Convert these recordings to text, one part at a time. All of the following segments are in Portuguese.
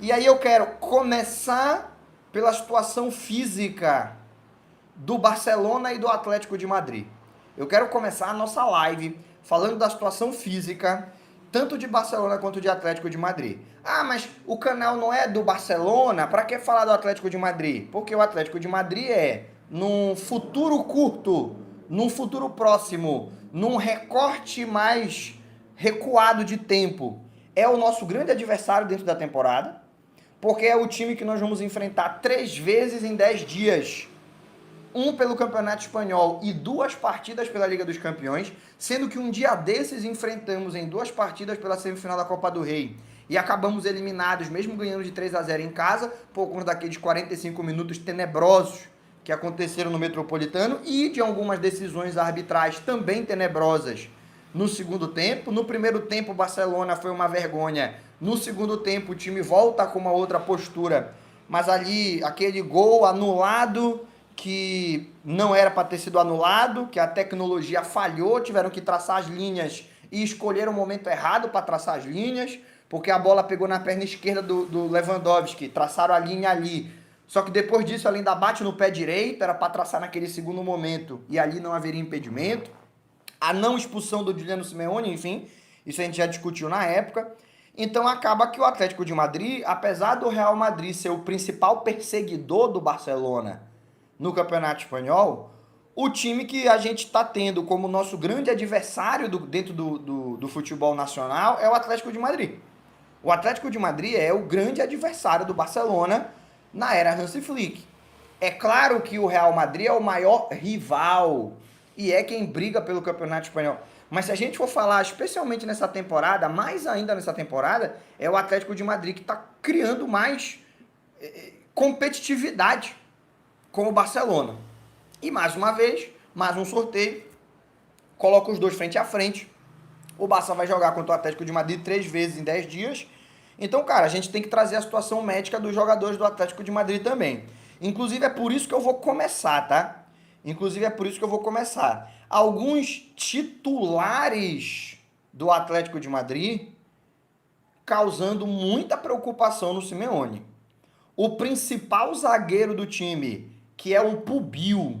E aí eu quero começar pela situação física do Barcelona e do Atlético de Madrid. Eu quero começar a nossa live falando da situação física, tanto de Barcelona quanto de Atlético de Madrid. Ah, mas o canal não é do Barcelona, para que falar do Atlético de Madrid? Porque o Atlético de Madrid é, num futuro curto, num futuro próximo, num recorte mais recuado de tempo, é o nosso grande adversário dentro da temporada, porque é o time que nós vamos enfrentar 3 vezes em 10 dias. Um pelo Campeonato Espanhol e 2 partidas pela Liga dos Campeões, sendo que um dia desses enfrentamos em 2 partidas pela semifinal da Copa do Rei e acabamos eliminados, mesmo ganhando de 3-0 em casa, por conta daqueles 45 minutos tenebrosos que aconteceram no Metropolitano e de algumas decisões arbitrais também tenebrosas no segundo tempo. No primeiro tempo, o Barcelona foi uma vergonha. No segundo tempo, o time volta com uma outra postura. Mas ali, aquele gol anulado que não era para ter sido anulado, que a tecnologia falhou, tiveram que traçar as linhas e escolheram o momento errado para traçar as linhas, porque a bola pegou na perna esquerda do Lewandowski, traçaram a linha ali. Só que depois disso ela ainda bate no pé direito, era para traçar naquele segundo momento e ali não haveria impedimento. A não expulsão do Juliano Simeone, enfim, isso a gente já discutiu na época. Então acaba que o Atlético de Madrid, apesar do Real Madrid ser o principal perseguidor do Barcelona no Campeonato Espanhol, o time que a gente está tendo como nosso grande adversário dentro do futebol nacional é o Atlético de Madrid. O Atlético de Madrid é o grande adversário do Barcelona na era Hansi Flick. É claro que o Real Madrid é o maior rival e é quem briga pelo Campeonato Espanhol. Mas se a gente for falar, especialmente nessa temporada, mais ainda nessa temporada, é o Atlético de Madrid que está criando mais competitividade com o Barcelona. E mais uma vez, mais um sorteio, coloca os dois frente a frente. O Barça vai jogar contra o Atlético de Madrid 3 vezes em 10 dias. Então, cara, a gente tem que trazer a situação médica dos jogadores do Atlético de Madrid também. Inclusive, é por isso que eu vou começar, tá? Inclusive, é por isso que eu vou começar. Alguns titulares do Atlético de Madrid causando muita preocupação no Simeone. O principal zagueiro do time, que é o Pubil,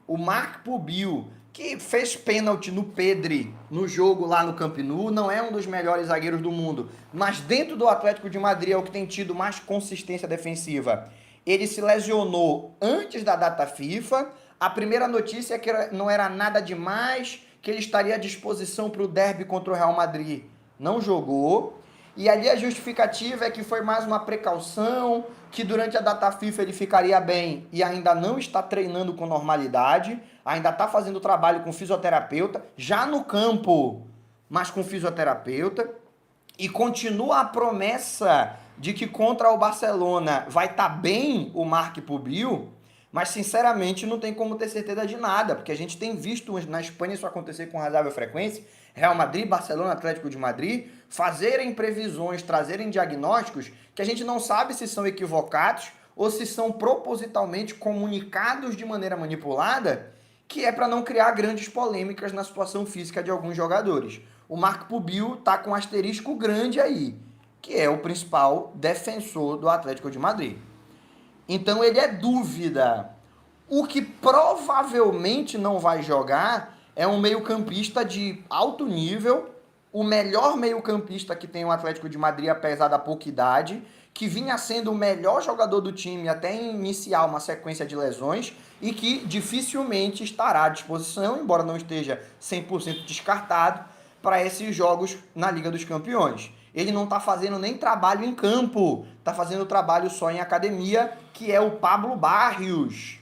o Marc Pubil, que fez pênalti no Pedri no jogo lá no Camp Nou, não é um dos melhores zagueiros do mundo, mas dentro do Atlético de Madrid é o que tem tido mais consistência defensiva. Ele se lesionou antes da data FIFA. A primeira notícia é que não era nada demais, que ele estaria à disposição para o derby contra o Real Madrid. Não jogou. E ali a justificativa é que foi mais uma precaução, que durante a data FIFA ele ficaria bem e ainda não está treinando com normalidade, ainda está fazendo trabalho com fisioterapeuta, já no campo, mas com fisioterapeuta. E continua a promessa de que contra o Barcelona vai estar bem o Marc Pubil, mas sinceramente não tem como ter certeza de nada, porque a gente tem visto na Espanha isso acontecer com razoável frequência. Real Madrid, Barcelona, Atlético de Madrid fazerem previsões, trazerem diagnósticos que a gente não sabe se são equivocados ou se são propositalmente comunicados de maneira manipulada, que é para não criar grandes polêmicas na situação física de alguns jogadores. O Marc Pubil está com um asterisco grande aí, que é o principal defensor do Atlético de Madrid. Então ele é dúvida. O que provavelmente não vai jogar é um meio-campista de alto nível, o melhor meio-campista que tem o Atlético de Madrid, apesar da pouca idade, que vinha sendo o melhor jogador do time até iniciar uma sequência de lesões e que dificilmente estará à disposição, embora não esteja 100% descartado, para esses jogos na Liga dos Campeões. Ele não está fazendo nem trabalho em campo, está fazendo trabalho só em academia, que é o Pablo Barrios.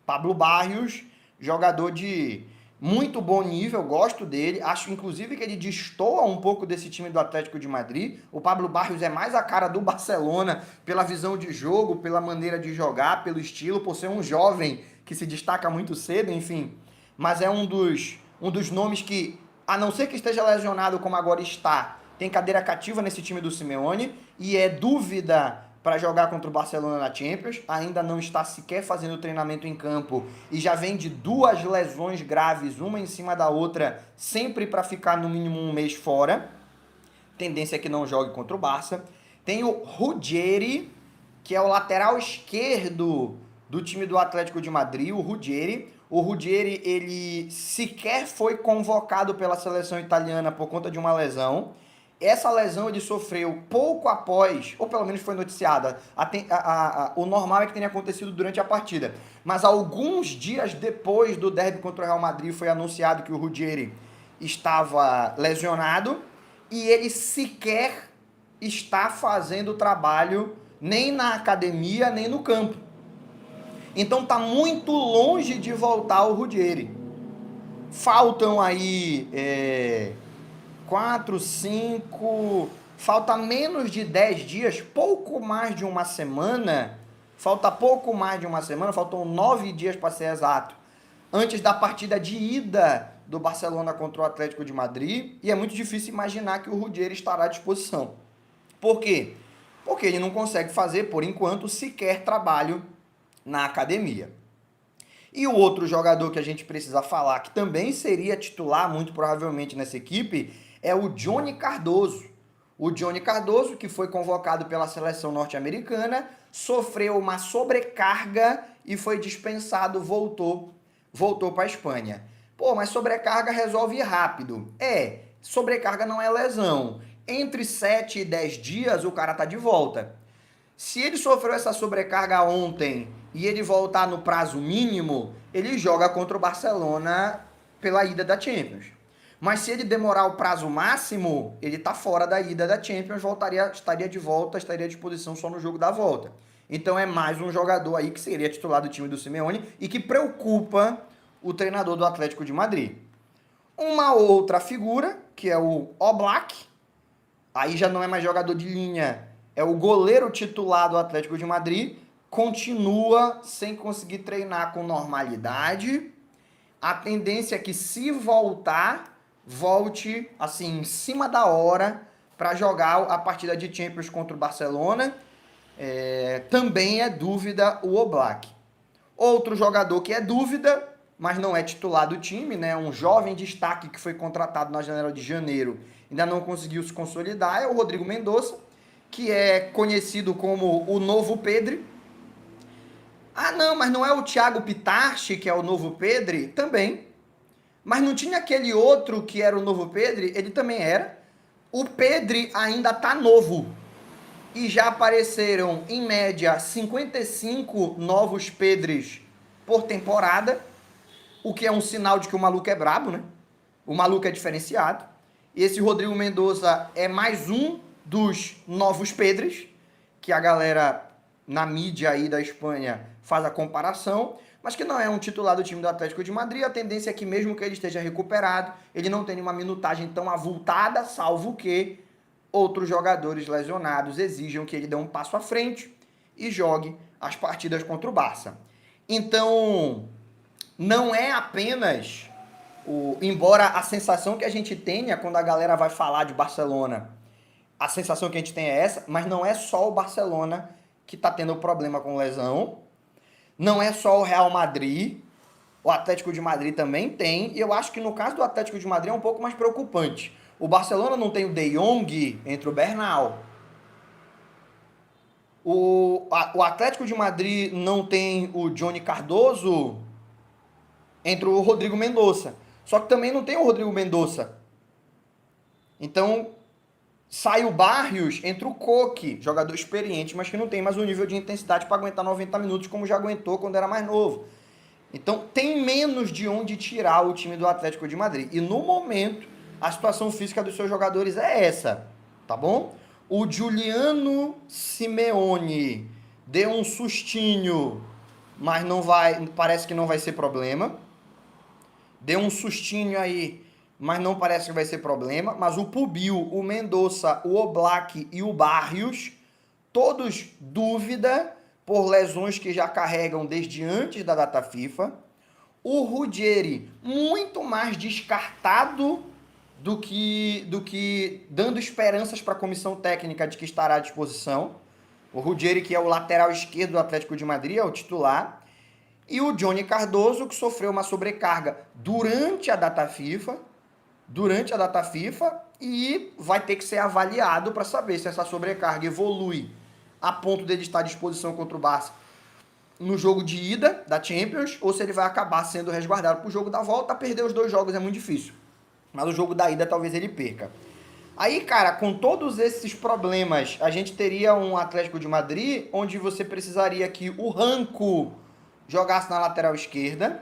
Pablo Barrios, jogador de muito bom nível, gosto dele. Acho, inclusive, que ele destoa um pouco desse time do Atlético de Madrid. O Pablo Barrios é mais a cara do Barcelona pela visão de jogo, pela maneira de jogar, pelo estilo, por ser um jovem que se destaca muito cedo, enfim. Mas é um dos nomes que, a não ser que esteja lesionado como agora está, tem cadeira cativa nesse time do Simeone e é dúvida para jogar contra o Barcelona na Champions, ainda não está sequer fazendo treinamento em campo e já vem de 2 lesões graves, uma em cima da outra, sempre para ficar no mínimo um mês fora. Tendência é que não jogue contra o Barça. Tem o Ruggeri, que é o lateral esquerdo do time do Atlético de Madrid, o Ruggeri. O Ruggeri, ele sequer foi convocado pela seleção italiana por conta de uma lesão. Essa lesão ele sofreu pouco após, ou pelo menos foi noticiada. O normal é que tenha acontecido durante a partida. Mas alguns dias depois do derby contra o Real Madrid foi anunciado que o Ruggeri estava lesionado e ele sequer está fazendo trabalho nem na academia, nem no campo. Então está muito longe de voltar o Ruggeri. Faltam aí 4, 5... Falta menos de 10 dias, pouco mais de uma semana. Falta pouco mais de uma semana, faltam 9 dias para ser exato. Antes da partida de ida do Barcelona contra o Atlético de Madrid. E é muito difícil imaginar que o Ruggeri estará à disposição. Por quê? Porque ele não consegue fazer, por enquanto, sequer trabalho na academia. E o outro jogador que a gente precisa falar, que também seria titular muito provavelmente nessa equipe, é o Johnny Cardoso. O Johnny Cardoso, que foi convocado pela seleção norte-americana, sofreu uma sobrecarga e foi dispensado, voltou para a Espanha. Pô, mas sobrecarga resolve rápido. Sobrecarga não é lesão. Entre 7 e 10 dias o cara tá de volta. Se ele sofreu essa sobrecarga ontem e ele voltar no prazo mínimo, ele joga contra o Barcelona pela ida da Champions. Mas se ele demorar o prazo máximo, ele tá fora da ida da Champions, estaria de volta, estaria à disposição só no jogo da volta. Então é mais um jogador aí que seria titular do time do Simeone e que preocupa o treinador do Atlético de Madrid. Uma outra figura, que é o Oblak, aí já não é mais jogador de linha, é o goleiro titular do Atlético de Madrid, continua sem conseguir treinar com normalidade. A tendência é que se voltar, volte assim em cima da hora para jogar a partida de Champions contra o Barcelona. Também é dúvida o Oblak. Outro jogador que é dúvida, mas não é titular do time, né? Um jovem destaque que foi contratado na janela de janeiro, ainda não conseguiu se consolidar, é o Rodrigo Mendonça, que é conhecido como o novo Pedri. Ah, não, mas não é o Thiago Pitarchi que é o novo Pedri? Também. Mas não tinha aquele outro que era o novo Pedri? Ele também era. O Pedri ainda tá novo. E já apareceram, em média, 55 novos Pedris por temporada, o que é um sinal de que o maluco é brabo, né? O maluco é diferenciado. E esse Rodrigo Mendonça é mais um dos novos Pedris, que a galera na mídia aí da Espanha faz a comparação, mas que não é um titular do time do Atlético de Madrid. A tendência é que mesmo que ele esteja recuperado, ele não tenha uma minutagem tão avultada, salvo que outros jogadores lesionados exijam que ele dê um passo à frente e jogue as partidas contra o Barça. Então, não é apenas embora a sensação que a gente tenha quando a galera vai falar de Barcelona, a sensação que a gente tem é essa, mas não é só o Barcelona que está tendo problema com lesão, não é só o Real Madrid, o Atlético de Madrid também tem, e eu acho que no caso do Atlético de Madrid é um pouco mais preocupante. O Barcelona não tem o De Jong entre o Bernal. O Atlético de Madrid não tem o Johnny Cardoso entre o Rodrigo Mendonça. Só que também não tem o Rodrigo Mendonça. Então, sai o Barrios, entra o Coque, jogador experiente, mas que não tem mais o nível de intensidade para aguentar 90 minutos como já aguentou quando era mais novo. Então, tem menos de onde tirar o time do Atlético de Madrid. E no momento, a situação física dos seus jogadores é essa, tá bom? O Giuliano Simeone deu um sustinho, mas não vai, parece que não vai ser problema. Deu um sustinho aí, mas não parece que vai ser problema. Mas o Pubil, o Mendonça, o Oblak e o Barrios, todos dúvida por lesões que já carregam desde antes da data FIFA. O Ruggeri, muito mais descartado do que dando esperanças para a comissão técnica de que estará à disposição. O Ruggeri, que é o lateral esquerdo do Atlético de Madrid, é o titular. E o Johnny Cardoso, que sofreu uma sobrecarga durante a data FIFA, durante a data FIFA e vai ter que ser avaliado para saber se essa sobrecarga evolui a ponto dele estar à disposição contra o Barça no jogo de ida da Champions ou se ele vai acabar sendo resguardado para o jogo da volta. Perder os 2 jogos é muito difícil, mas o jogo da ida talvez ele perca. Aí, cara, com todos esses problemas, a gente teria um Atlético de Madrid onde você precisaria que o Ranco jogasse na lateral esquerda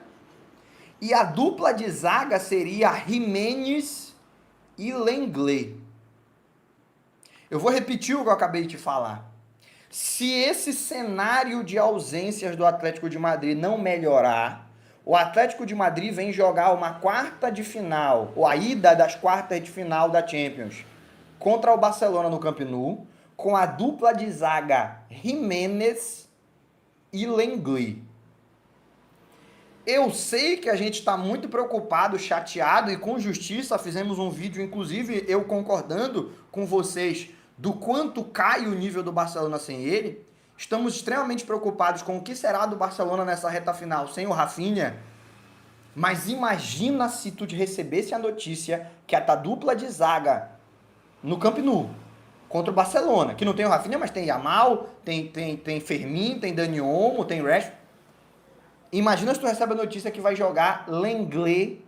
e a dupla de zaga seria Jiménez e Lenglet. Eu vou repetir o que eu acabei de falar. Se esse cenário de ausências do Atlético de Madrid não melhorar, o Atlético de Madrid vem jogar uma quarta de final, ou a ida das quartas de final da Champions, contra o Barcelona no Camp Nou, com a dupla de zaga Jiménez e Lenglet. Eu sei que a gente está muito preocupado, chateado e com justiça. Fizemos um vídeo, inclusive eu concordando com vocês, do quanto cai o nível do Barcelona sem ele. Estamos extremamente preocupados com o que será do Barcelona nessa reta final sem o Rafinha. Mas imagina se tu recebesse a notícia que a tua dupla de zaga no Camp Nou contra o Barcelona, que não tem o Rafinha, mas tem Yamal, tem Fermin, tem Dani Olmo, tem Rashford. Imagina se tu recebe a notícia que vai jogar Lenglet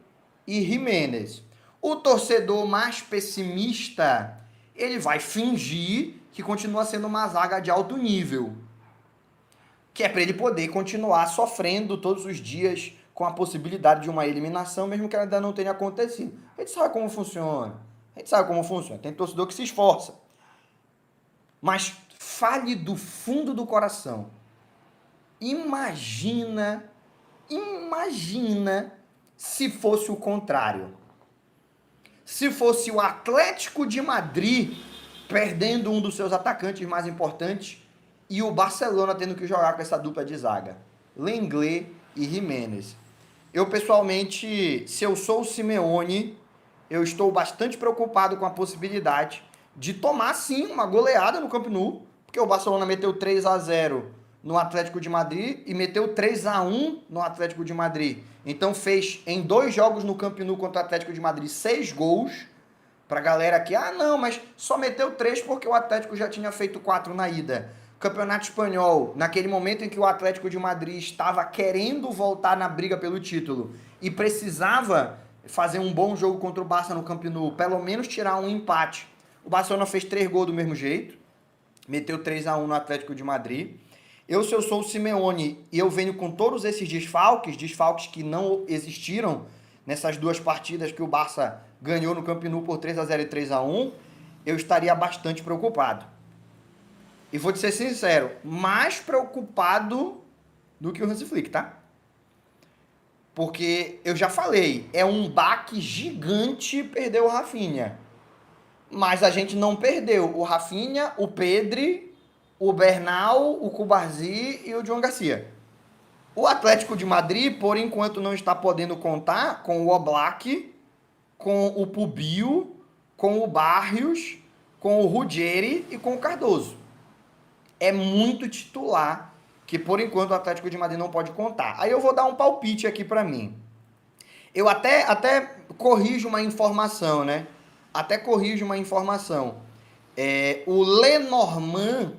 e Jiménez. O torcedor mais pessimista, ele vai fingir que continua sendo uma zaga de alto nível. Que é para ele poder continuar sofrendo todos os dias com a possibilidade de uma eliminação, mesmo que ela ainda não tenha acontecido. A gente sabe como funciona. Tem torcedor que se esforça. Mas fale do fundo do coração. Imagina se fosse o contrário. Se fosse o Atlético de Madrid perdendo um dos seus atacantes mais importantes e o Barcelona tendo que jogar com essa dupla de zaga, Lenglet e Jiménez. Eu, pessoalmente, se eu sou o Simeone, eu estou bastante preocupado com a possibilidade de tomar, sim, uma goleada no Camp Nou, porque o Barcelona meteu 3-0 no Atlético de Madrid e meteu 3-1 no Atlético de Madrid. Então fez em 2 jogos no Camp Nou contra o Atlético de Madrid 6 gols. Pra galera que, não, mas só meteu 3 porque o Atlético já tinha feito 4 na ida. Campeonato Espanhol, naquele momento em que o Atlético de Madrid estava querendo voltar na briga pelo título e precisava fazer um bom jogo contra o Barça no Camp Nou, pelo menos tirar um empate. O Barcelona fez 3 gols do mesmo jeito, meteu 3-1 no Atlético de Madrid. Se eu sou o Simeone e eu venho com todos esses desfalques que não existiram nessas 2 partidas que o Barça ganhou no Camp Nou por 3-0 e 3-1, eu estaria bastante preocupado. E vou te ser sincero, mais preocupado do que o Hansi Flick, tá? Porque eu já falei, é um baque gigante perder o Rafinha. Mas a gente não perdeu o Rafinha, o Pedri, o Bernal, o Cubarsí e o John Garcia. O Atlético de Madrid, por enquanto, não está podendo contar com o Oblak, com o Pubio, com o Barrios, com o Ruggeri e com o Cardoso. É muito titular que, por enquanto, o Atlético de Madrid não pode contar. Aí eu vou dar um palpite aqui para mim. Eu até corrijo uma informação, né? O Lenormand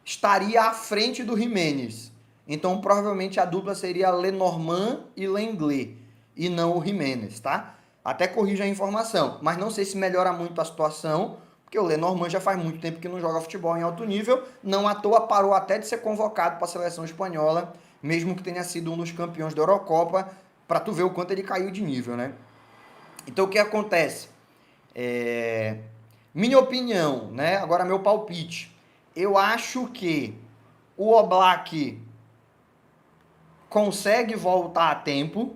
estaria à frente do Jiménez. Então, provavelmente, a dupla seria Lenormand e Lenglet, e não o Jiménez, tá? Até corrijo a informação, mas não sei se melhora muito a situação, porque o Lenormand já faz muito tempo que não joga futebol em alto nível, não à toa parou até de ser convocado para a seleção espanhola, mesmo que tenha sido um dos campeões da Eurocopa, para tu ver o quanto ele caiu de nível, né? Então, o que acontece? Minha opinião, né? Agora meu palpite. Eu acho que o Oblak consegue voltar a tempo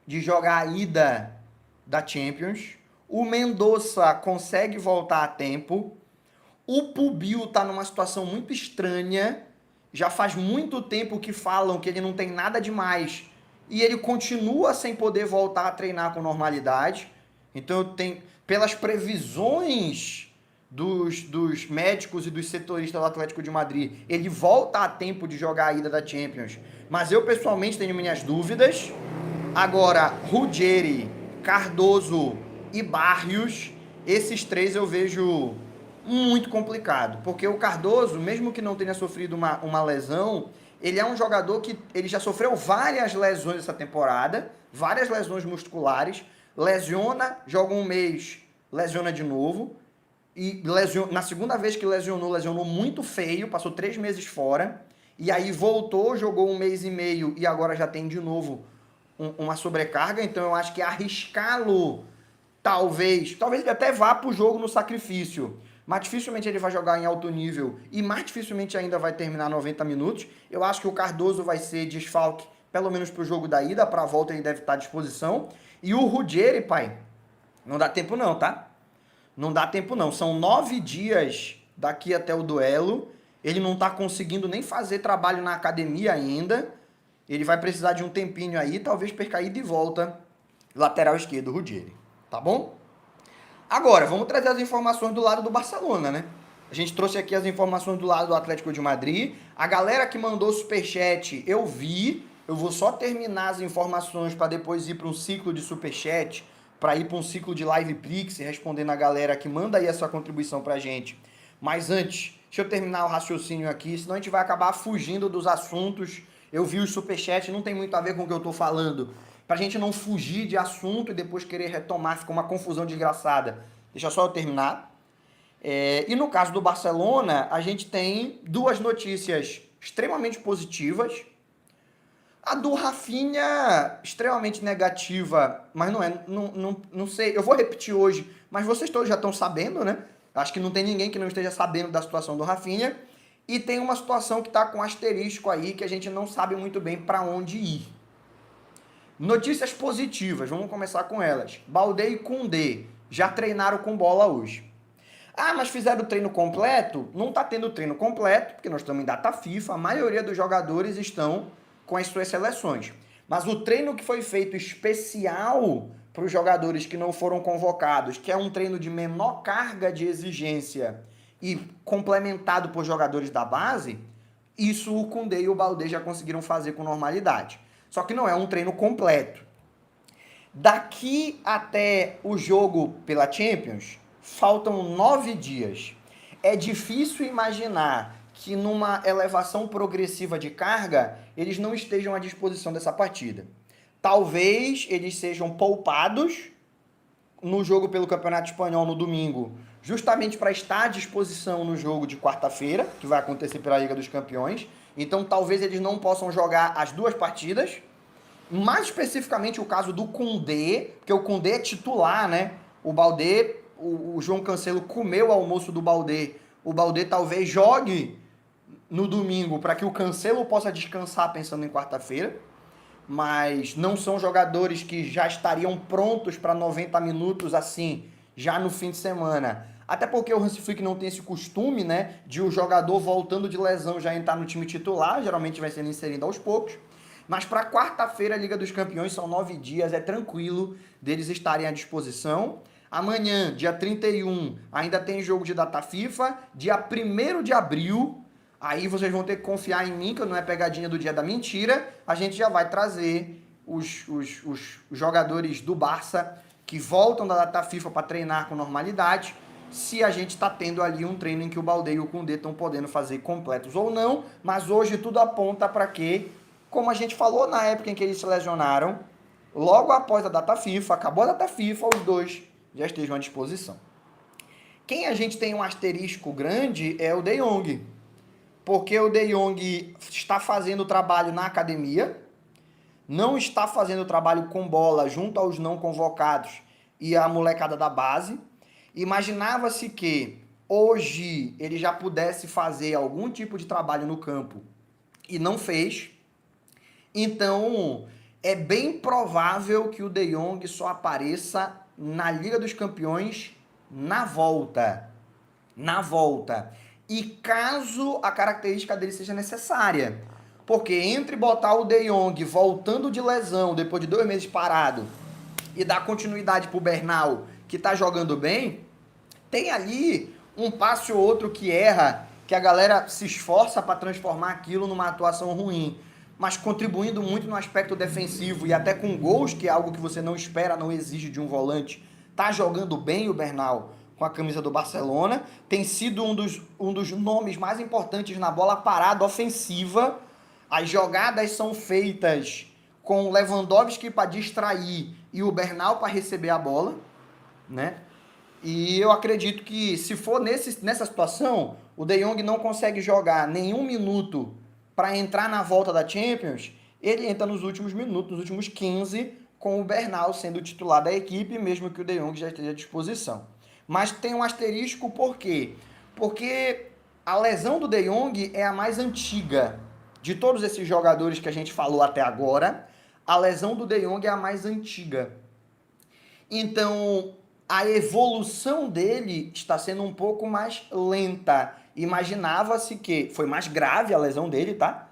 de jogar a ida da Champions. O Mendonça consegue voltar a tempo. O Pubio está numa situação muito estranha. Já faz muito tempo que falam que ele não tem nada demais. E ele continua sem poder voltar a treinar com normalidade. Então, eu tenho, pelas previsões dos médicos e dos setoristas do Atlético de Madrid, ele volta a tempo de jogar a ida da Champions. Mas eu, pessoalmente, tenho minhas dúvidas. Agora, Ruggeri, Cardoso e Barrios. Esses três eu vejo muito complicado, porque o Cardoso, mesmo que não tenha sofrido uma lesão, ele é um jogador que ele já sofreu várias lesões essa temporada, várias lesões musculares, lesiona, joga um mês, lesiona de novo, e na segunda vez que lesionou muito feio, passou 3 meses fora, e aí voltou, jogou um mês e meio e agora já tem de novo uma sobrecarga, então eu acho que arriscá-lo, talvez ele até vá para o jogo no sacrifício, mas dificilmente ele vai jogar em alto nível e mais dificilmente ainda vai terminar 90 minutos. Eu acho que o Cardoso vai ser desfalque, pelo menos para o jogo da ida, para a volta ele deve estar à disposição. E o Ruggeri, pai, não dá tempo não, tá? Não dá tempo não, são 9 dias daqui até o duelo, ele não está conseguindo nem fazer trabalho na academia ainda, ele vai precisar de um tempinho aí, talvez perca ida e volta, lateral esquerdo, Ruggeri, tá bom? Agora, vamos trazer as informações do lado do Barcelona, né? A gente trouxe aqui as informações do lado do Atlético de Madrid. A galera que mandou superchat, eu vi. Eu vou só terminar as informações para depois ir para um ciclo de superchat, para ir para um ciclo de live Prix, respondendo a galera que manda aí a sua contribuição pra gente. Mas antes, deixa eu terminar o raciocínio aqui, senão a gente vai acabar fugindo dos assuntos. Eu vi os superchats, não tem muito a ver com o que eu tô falando. Pra gente não fugir de assunto e depois querer retomar, fica uma confusão desgraçada. Deixa só eu terminar. E no caso do Barcelona, a gente tem 2 notícias extremamente positivas. A do Rafinha, extremamente negativa, mas não sei, eu vou repetir hoje, mas vocês todos já estão sabendo, né? Acho que não tem ninguém que não esteja sabendo da situação do Rafinha. E tem uma situação que está com asterisco aí, que a gente não sabe muito bem para onde ir. Notícias positivas, vamos começar com elas. Baldé e Koundé já treinaram com bola hoje. Ah, mas fizeram o treino completo? Não está tendo treino completo, porque nós estamos em data FIFA, a maioria dos jogadores estão com as suas seleções. Mas o treino que foi feito especial para os jogadores que não foram convocados, que é um treino de menor carga de exigência e complementado por jogadores da base, isso o Koundé e o Baldé já conseguiram fazer com normalidade. Só que não é um treino completo. Daqui até o jogo pela Champions, faltam 9 dias. É difícil imaginar que numa elevação progressiva de carga, eles não estejam à disposição dessa partida. Talvez eles sejam poupados no jogo pelo Campeonato Espanhol no domingo, justamente para estar à disposição no jogo de quarta-feira, que vai acontecer pela Liga dos Campeões. Então talvez eles não possam jogar as 2 partidas. Mais especificamente o caso do Koundé, porque o Koundé é titular, né? O Baldé, o João Cancelo comeu o almoço do Baldé. O Baldé talvez jogue no domingo para que o Cancelo possa descansar pensando em quarta-feira. Mas não são jogadores que já estariam prontos para 90 minutos assim, já no fim de semana. Até porque o Hansi Flick não tem esse costume, né, de o jogador voltando de lesão já entrar no time titular, geralmente vai sendo inserido aos poucos. Mas para quarta-feira, a Liga dos Campeões, são 9 dias, é tranquilo deles estarem à disposição. Amanhã, dia 31, ainda tem jogo de data FIFA. Dia 1º de abril, aí vocês vão ter que confiar em mim, que não é pegadinha do dia da mentira. A gente já vai trazer os jogadores do Barça que voltam da data FIFA para treinar com normalidade, se a gente está tendo ali um treino em que o Baldé e o Koundé estão podendo fazer completos ou não. Mas hoje tudo aponta para que, como a gente falou na época em que eles se lesionaram, logo após a data FIFA, acabou a data FIFA, os 2 já estejam à disposição. Quem a gente tem um asterisco grande é o De Jong, porque o De Jong está fazendo trabalho na academia, não está fazendo trabalho com bola junto aos não convocados e a molecada da base. Imaginava-se que hoje ele já pudesse fazer algum tipo de trabalho no campo e não fez. Então, é bem provável que o De Jong só apareça na Liga dos Campeões na volta. Na volta. E caso a característica dele seja necessária. Porque entre botar o De Jong voltando de lesão, depois de 2 meses parado, e dar continuidade pro Bernal, que tá jogando bem, tem ali um passe ou outro que erra, que a galera se esforça para transformar aquilo numa atuação ruim, mas contribuindo muito no aspecto defensivo e até com gols, que é algo que você não espera, não exige de um volante, tá jogando bem o Bernal com a camisa do Barcelona, tem sido um dos nomes mais importantes na bola parada ofensiva. As jogadas são feitas com o Lewandowski para distrair e o Bernal para receber a bola, né? E eu acredito que se for nessa situação, o De Jong não consegue jogar nenhum minuto para entrar na volta da Champions, ele entra nos últimos minutos, nos últimos 15, com o Bernal sendo o titular da equipe, mesmo que o De Jong já esteja à disposição. Mas tem um asterisco, por quê? Porque a lesão do De Jong é a mais antiga. De todos esses jogadores que a gente falou até agora, a lesão do De Jong é a mais antiga. Então, a evolução dele está sendo um pouco mais lenta. Imaginava-se que foi mais grave a lesão dele, tá?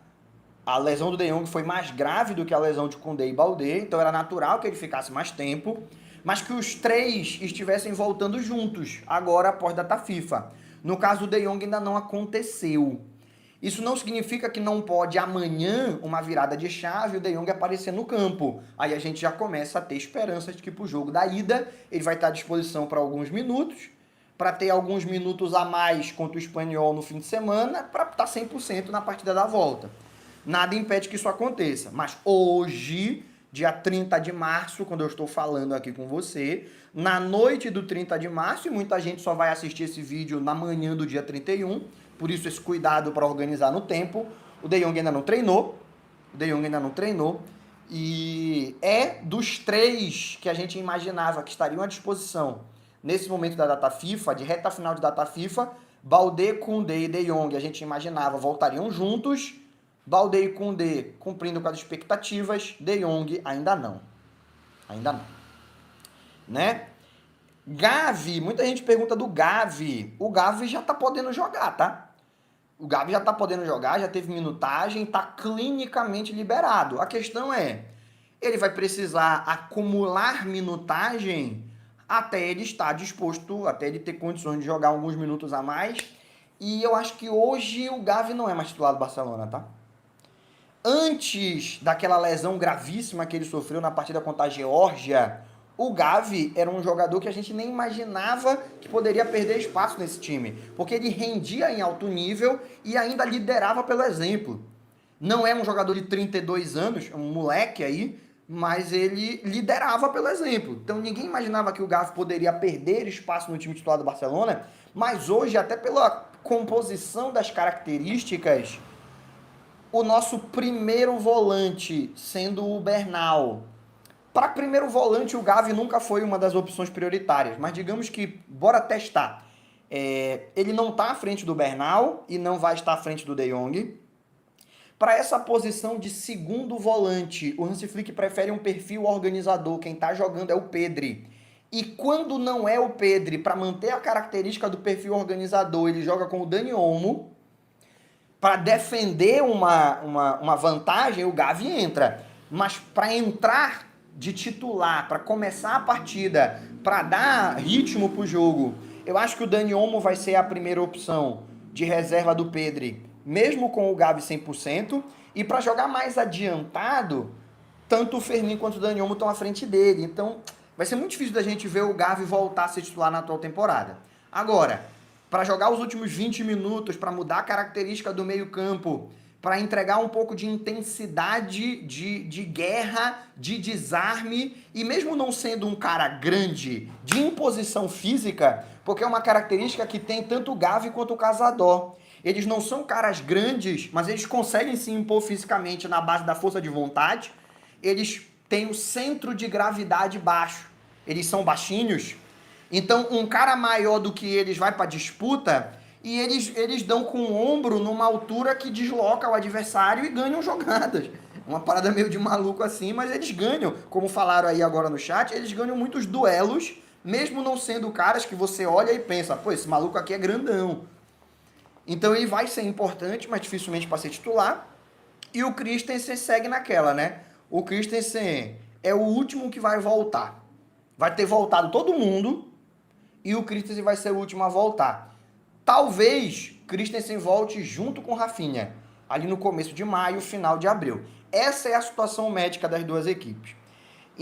A lesão do De Jong foi mais grave do que a lesão de Koundé e Baldé, então era natural que ele ficasse mais tempo, mas que os três estivessem voltando juntos, agora após data FIFA. No caso do De Jong ainda não aconteceu. Isso não significa que não pode amanhã, uma virada de chave, o De Jong aparecer no campo. Aí a gente já começa a ter esperanças de que pro jogo da ida ele vai estar à disposição para alguns minutos, para ter alguns minutos a mais contra o Espanhol no fim de semana, para estar 100% na partida da volta. Nada impede que isso aconteça. Mas hoje, dia 30 de março, quando eu estou falando aqui com você, na noite do 30 de março, e muita gente só vai assistir esse vídeo na manhã do dia 31, por isso esse cuidado para organizar no tempo, o De Jong ainda não treinou, e é dos três que a gente imaginava que estariam à disposição nesse momento da data FIFA, de reta final de data FIFA, Baldé, Koundé e De Jong, a gente imaginava voltariam juntos. Baldé e Koundé cumprindo com as expectativas, De Jong ainda não. Né? Gavi, muita gente pergunta do Gavi. O Gavi já tá podendo jogar, tá? O Gavi já tá podendo jogar, já teve minutagem, tá clinicamente liberado. A questão é, ele vai precisar acumular minutagem até ele estar disposto, até ele ter condições de jogar alguns minutos a mais. E eu acho que hoje o Gavi não é mais titular do Barcelona, tá? Antes daquela lesão gravíssima que ele sofreu na partida contra a Geórgia, o Gavi era um jogador que a gente nem imaginava que poderia perder espaço nesse time, porque ele rendia em alto nível e ainda liderava pelo exemplo. Não é um jogador de 32 anos, um moleque aí, mas ele liderava pelo exemplo. Então ninguém imaginava que o Gavi poderia perder espaço no time titular do Barcelona, mas hoje, até pela composição das características, o nosso primeiro volante sendo o Bernal. Para primeiro volante, o Gavi nunca foi uma das opções prioritárias, mas digamos que, bora testar. Ele não está à frente do Bernal e não vai estar à frente do De Jong. Para essa posição de segundo volante, o Hansi Flick prefere um perfil organizador. Quem está jogando é o Pedri. E quando não é o Pedri, para manter a característica do perfil organizador, ele joga com o Dani Olmo. Para defender uma vantagem, o Gavi entra. Mas para entrar de titular, para começar a partida, para dar ritmo para o jogo, eu acho que o Dani Olmo vai ser a primeira opção de reserva do Pedri, mesmo com o Gavi 100%. E para jogar mais adiantado, tanto o Fermin quanto o Dani Olmo estão à frente dele. Então, vai ser muito difícil da gente ver o Gavi voltar a ser titular na atual temporada. Agora, para jogar os últimos 20 minutos, para mudar a característica do meio-campo, para entregar um pouco de intensidade, de guerra, de desarme, e mesmo não sendo um cara grande, de imposição física, porque é uma característica que tem tanto o Gavi quanto o Casador. Eles não são caras grandes, mas eles conseguem se impor fisicamente na base da força de vontade. Eles têm o centro de gravidade baixo. Eles são baixinhos. Então, um cara maior do que eles vai para disputa e eles dão com o ombro numa altura que desloca o adversário e ganham jogadas. Uma parada meio de maluco assim, mas eles ganham. Como falaram aí agora no chat, eles ganham muitos duelos, mesmo não sendo caras que você olha e pensa, pô, esse maluco aqui é grandão. Então ele vai ser importante, mas dificilmente para ser titular. E o Christensen segue naquela, né? O Christensen é o último que vai voltar. Vai ter voltado todo mundo e o Christensen vai ser o último a voltar. Talvez Christensen volte junto com Rafinha, ali no começo de maio, final de abril. Essa é a situação médica das duas equipes.